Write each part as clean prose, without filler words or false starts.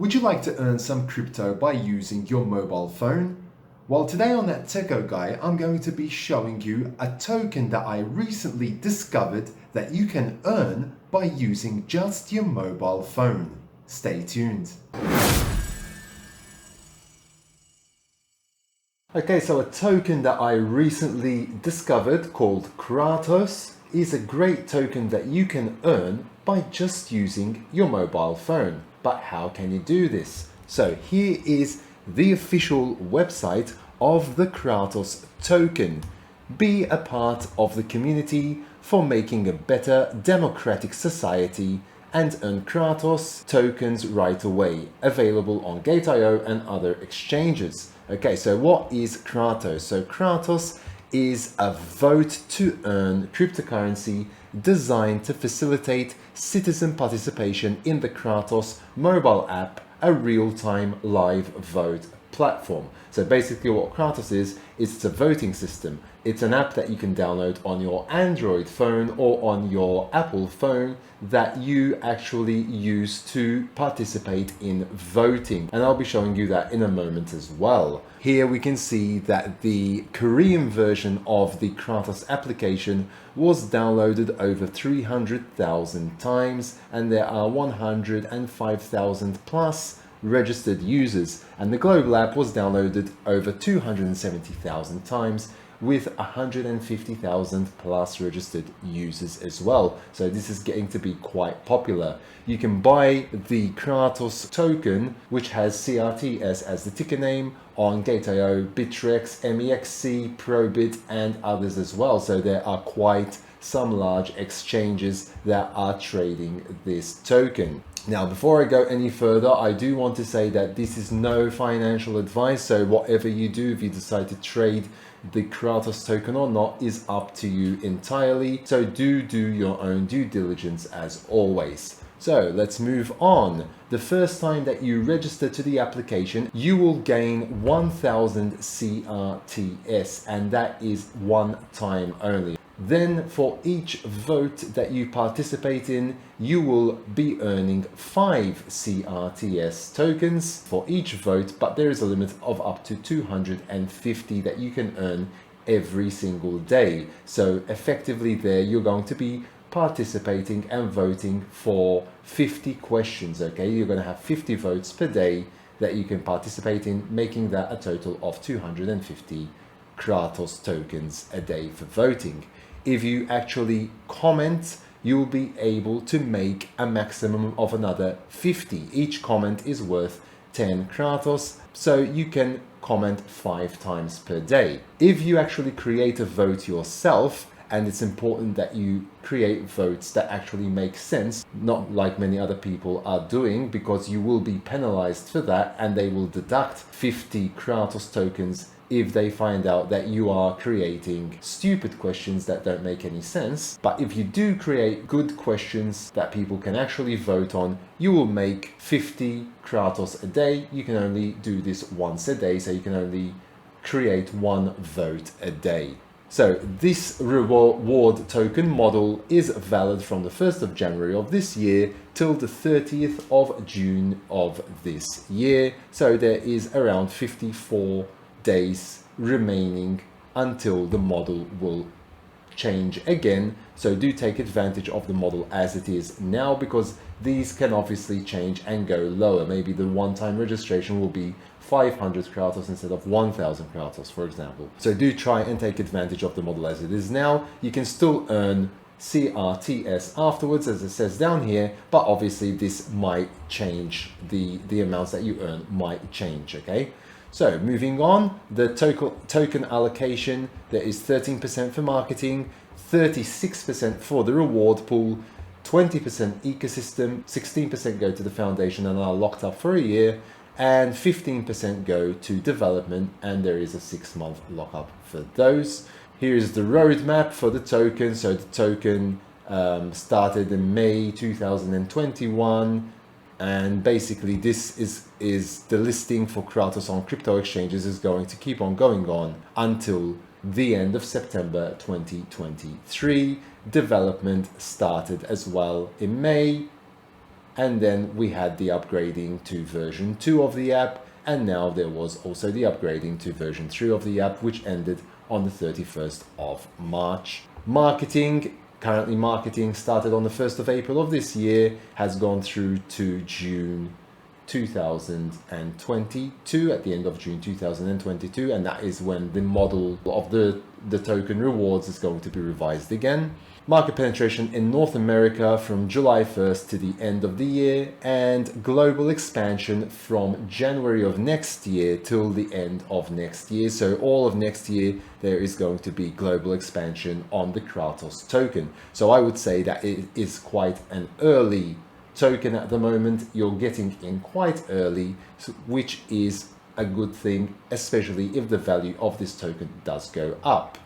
Would you like to earn some crypto by using your mobile phone? Well, today on That Techo Guy, I'm going to be showing you a token that I recently discovered that you can earn by using just your mobile phone. Stay tuned. Okay, so a token that I recently discovered called Cratos is a great token that you can earn by just using your mobile phone. But how can you do this? So here is the official website of the Cratos token. Be a part of the community for making a better democratic society and earn Cratos tokens right away, available on Gate.io and other exchanges. Okay, so what is Cratos? So Cratos is a vote to earn cryptocurrency designed to facilitate citizen participation in the Cratos mobile app, a real-time live vote platform. So basically what Cratos is, it's a voting system. It's an app that you can download on your Android phone or on your Apple phone that you actually use to participate in voting. And I'll be showing you that in a moment as well. Here we can see that the Korean version of the Cratos application was downloaded over 300,000 times, and there are 105,000 plus registered users, and the global app was downloaded over 270,000 times with 150,000 plus registered users as well. So this is getting to be quite popular. You can buy the Cratos token, which has CRTS as the ticker name, on Gate.io, Bittrex, MEXC, Probit and others as well. So there are quite some large exchanges that are trading this token. Now, before I go any further, I do want to say that this is no financial advice. So whatever you do, if you decide to trade the Cratos token or not, is up to you entirely. So do your own due diligence as always. So let's move on. The first time that you register to the application, you will gain 1000 CRTS, and that is one time only. Then for each vote that you participate in, you will be earning 5 CRTS tokens for each vote, but there is a limit of up to 250 that you can earn every single day. So effectively there you're going to be participating and voting for 50 questions, okay? You're going to have 50 votes per day that you can participate in, making that a total of 250 Cratos tokens a day for voting. If you actually comment, you'll be able to make a maximum of another 50. Each comment is worth 10 Cratos, so you can comment 5 times per day. If you actually create a vote yourself, and it's important that you create votes that actually make sense, not like many other people are doing, because you will be penalized for that, and they will deduct 50 Cratos tokens if they find out that you are creating stupid questions that don't make any sense. But if you do create good questions that people can actually vote on, you will make 50 Cratos a day. You can only do this once a day, so you can only create one vote a day. So this reward token model is valid from the 1st of January of this year till the 30th of June of this year. So there is around 54 days remaining until the model will change again. So do take advantage of the model as it is now, because these can obviously change and go lower. Maybe the one-time registration will be 500 Cratos instead of 1000 Cratos, for example. So do try and take advantage of the model as it is now. You can still earn CRTS afterwards, as it says down here, but obviously this might change, the amounts that you earn might change, okay? So moving on, the token allocation, there is 13% for marketing, 36% for the reward pool, 20% ecosystem, 16% go to the foundation and are locked up for a year, and 15% go to development, and there is a 6-month lockup for those. Here is the roadmap for the token. So the token started in May 2021. And basically this is the listing for Cratos on crypto exchanges is going to keep on going on until the end of September 2023. Development started as well in May, and then we had the upgrading to version 2 of the app, and now there was also the upgrading to version 3 of the app, which ended on the 31st of March. Currently marketing started on the 1st of April of this year, has gone through to June 2022, at the end of June 2022, and that is when the model of the token rewards is going to be revised again. Market penetration in North America from July 1st to the end of the year, and global expansion from January of next year till the end of next year. So all of next year there is going to be global expansion on the Cratos token. So I would say that it is quite an early token at the moment. You're getting in quite early, which is a good thing, especially if the value of this token does go up.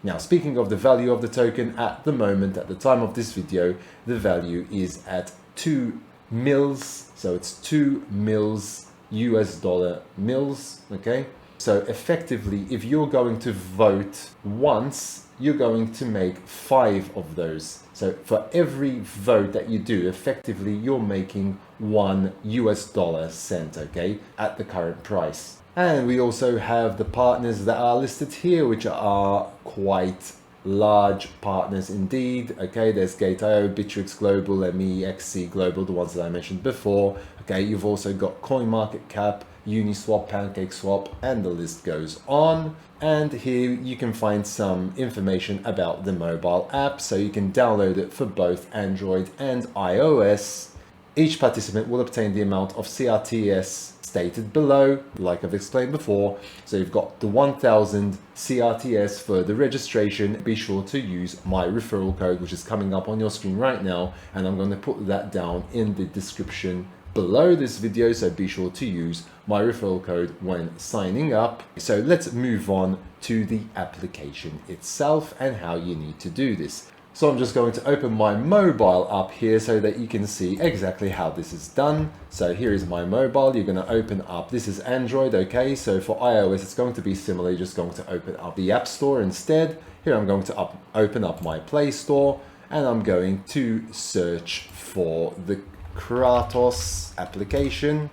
Now, speaking of the value of the token, at the moment, at the time of this video, the value is at 2 mils. So it's 2 mils US dollar mils, okay? So effectively, if you're going to vote once, you're going to make 5 of those. So for every vote that you do, effectively, you're making 1 US dollar cent, okay, at the current price. And we also have the partners that are listed here, which are quite large partners indeed. Okay, there's Gate.io, Bittrex Global, MEXC Global, the ones that I mentioned before. Okay, you've also got CoinMarketCap, Uniswap, PancakeSwap, and the list goes on. And here you can find some information about the mobile app, so you can download it for both Android and iOS. Each participant will obtain the amount of CRTS stated below, like I've explained before. So you've got the 1000 CRTS for the registration. Be sure to use my referral code, which is coming up on your screen right now, and I'm going to put that down in the description below this video, so be sure to use my referral code when signing up. So let's move on to the application itself and how you need to do this. So I'm just going to open my mobile up here so that you can see exactly how this is done. So here is my mobile. You're going to open up, this is Android, okay? So for iOS, it's going to be similar. You're just going to open up the App Store instead. Here I'm going to open up my Play Store, and I'm going to search for the Cratos application,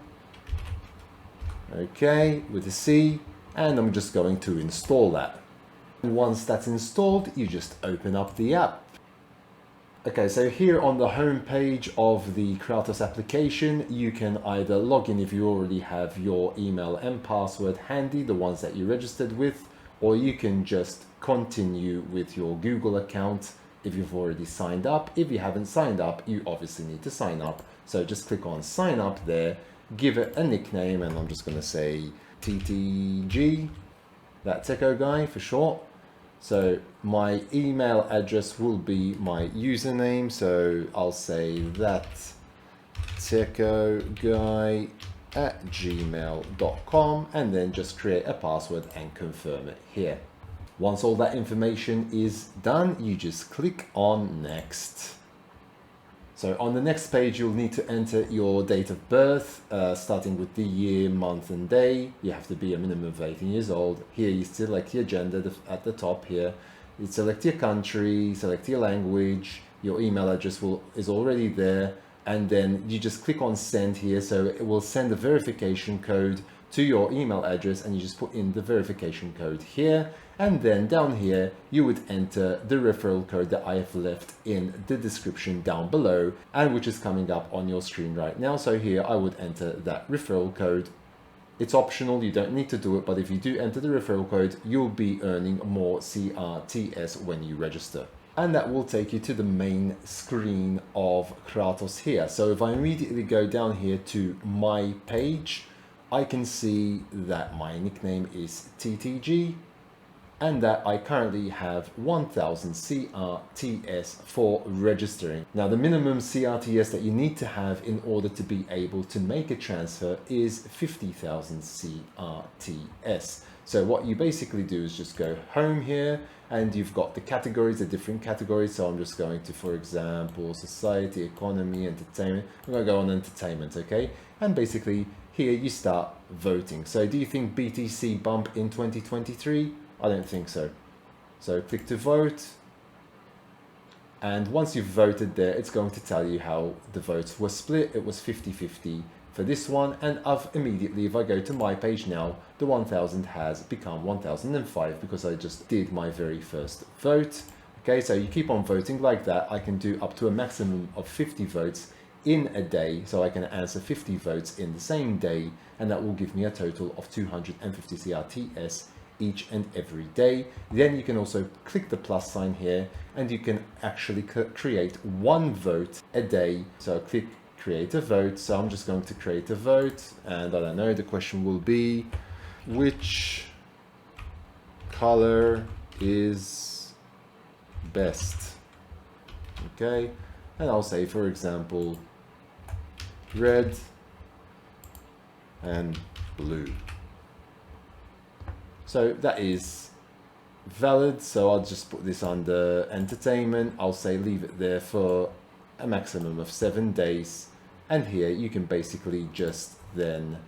okay, with a C, and I'm just going to install that. Once that's installed, you just open up the app. Okay, so here on the home page of the Cratos application, you can either log in if you already have your email and password handy, the ones that you registered with, or you can just continue with your Google account if you've already signed up. If you haven't signed up, you obviously need to sign up. So just click on sign up there, give it a nickname, and I'm just going to say TTG, That Techo Guy for short. So my email address will be my username, so I'll say That Techo Guy at gmail.com, and then just create a password and confirm it here. Once all that information is done, you just click on next. So on the next page, you'll need to enter your date of birth, starting with the year, month and day. You have to be a minimum of 18 years old. Here you select your gender at the top here. You select your country, select your language, your email address is already there. And then you just click on send here. So it will send a verification code to your email address, and you just put in the verification code here. And then down here, you would enter the referral code that I have left in the description down below, and which is coming up on your screen right now. So here I would enter that referral code. It's optional, you don't need to do it, but if you do enter the referral code, you'll be earning more CRTS when you register. And that will take you to the main screen of Cratos here. So if I immediately go down here to my page, I can see that my nickname is TTG, and that I currently have 1000 CRTS for registering. Now, the minimum CRTS that you need to have in order to be able to make a transfer is 50,000 CRTS. So what you basically do is just go home here, and you've got the categories, the different categories. So I'm just going to, for example, society, economy, entertainment. I'm going to go on entertainment, okay? And basically here you start voting. So do you think BTC bump in 2023? I don't think so. So click to vote. And once you've voted there, it's going to tell you how the votes were split. It was 50-50 for this one, and I've immediately, if I go to my page now, the 1000 has become 1005 because I just did my very first vote. Okay, so you keep on voting like that. I can do up to a maximum of 50 votes in a day, so I can answer 50 votes in the same day, and that will give me a total of 250 CRTS each and every day. Then you can also click the plus sign here, and you can actually create one vote a day. So click create a vote. So I'm just going to create a vote, and I don't know, the question will be, which color is best? Okay, and I'll say, for example, red and blue. So that is valid, so I'll just put this under entertainment. I'll say leave it there for a maximum of 7 days, and here you can basically just then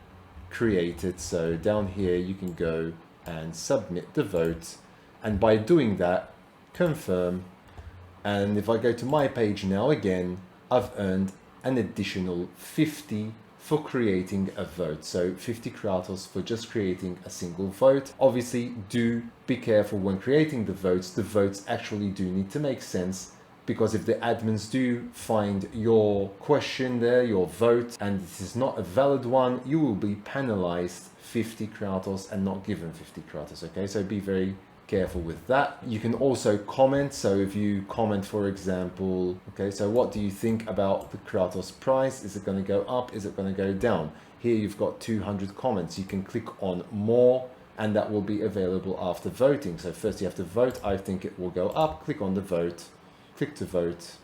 create it. So down here you can go and submit the vote, and by doing that, confirm. And if I go to my page now again, I've earned an additional 50 for creating a vote. So 50 Cratos for just creating a single vote. Obviously, do be careful when creating the votes. The votes actually do need to make sense, because if the admins do find your question there, your vote, and this is not a valid one, you will be penalized 50 Cratos and not given 50 Cratos. Okay, so be very careful with that. You can also comment. So if you comment, for example, okay, so what do you think about the Cratos price? Is it going to go up? Is it going to go down? Here you've got 200 comments. You can click on more, and that will be available after voting. So first you have to vote. I think it will go up. Click on the vote, click to vote,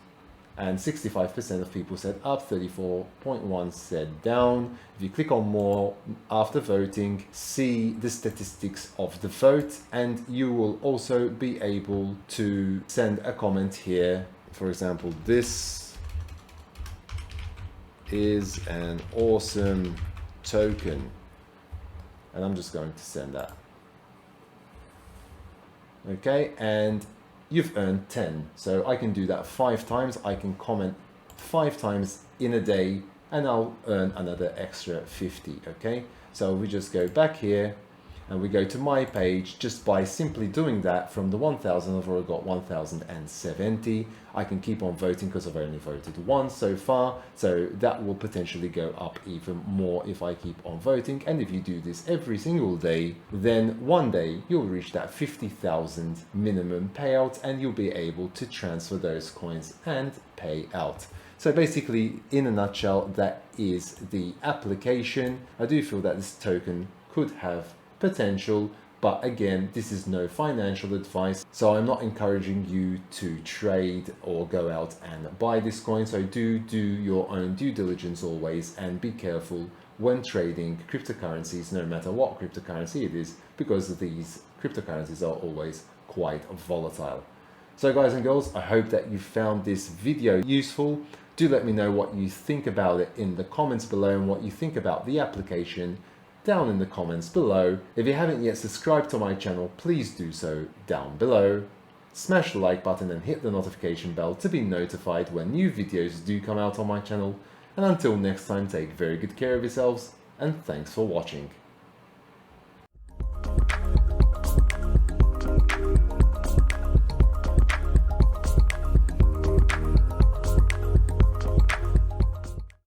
and 65% of people said up, 34.1 said down. If you click on more after voting, see the statistics of the vote, and you will also be able to send a comment here. For example, this is an awesome token, and I'm just going to send that. Okay, and you've earned 10. So I can do that 5 times. I can comment 5 times in a day, and I'll earn another extra 50. Okay, so we just go back here and we go to my page. Just by simply doing that, from the 1000 I've already got 1070. I can keep on voting because I've only voted once so far, so that will potentially go up even more if I keep on voting. And if you do this every single day, then one day you'll reach that 50,000 minimum payout, and you'll be able to transfer those coins and pay out. So basically, in a nutshell, that is the application. I do feel that this token could have potential, but again, this is no financial advice, so I'm not encouraging you to trade or go out and buy this coin. So do your own due diligence always, and be careful when trading cryptocurrencies, no matter what cryptocurrency it is, because these cryptocurrencies are always quite volatile. So guys and girls, I hope that you found this video useful. Do let me know what you think about it in the comments below, and what you think about the application down in the comments below. If you haven't yet subscribed to my channel, please do so down below. Smash the like button and hit the notification bell to be notified when new videos do come out on my channel. And until next time, take very good care of yourselves, and thanks for watching.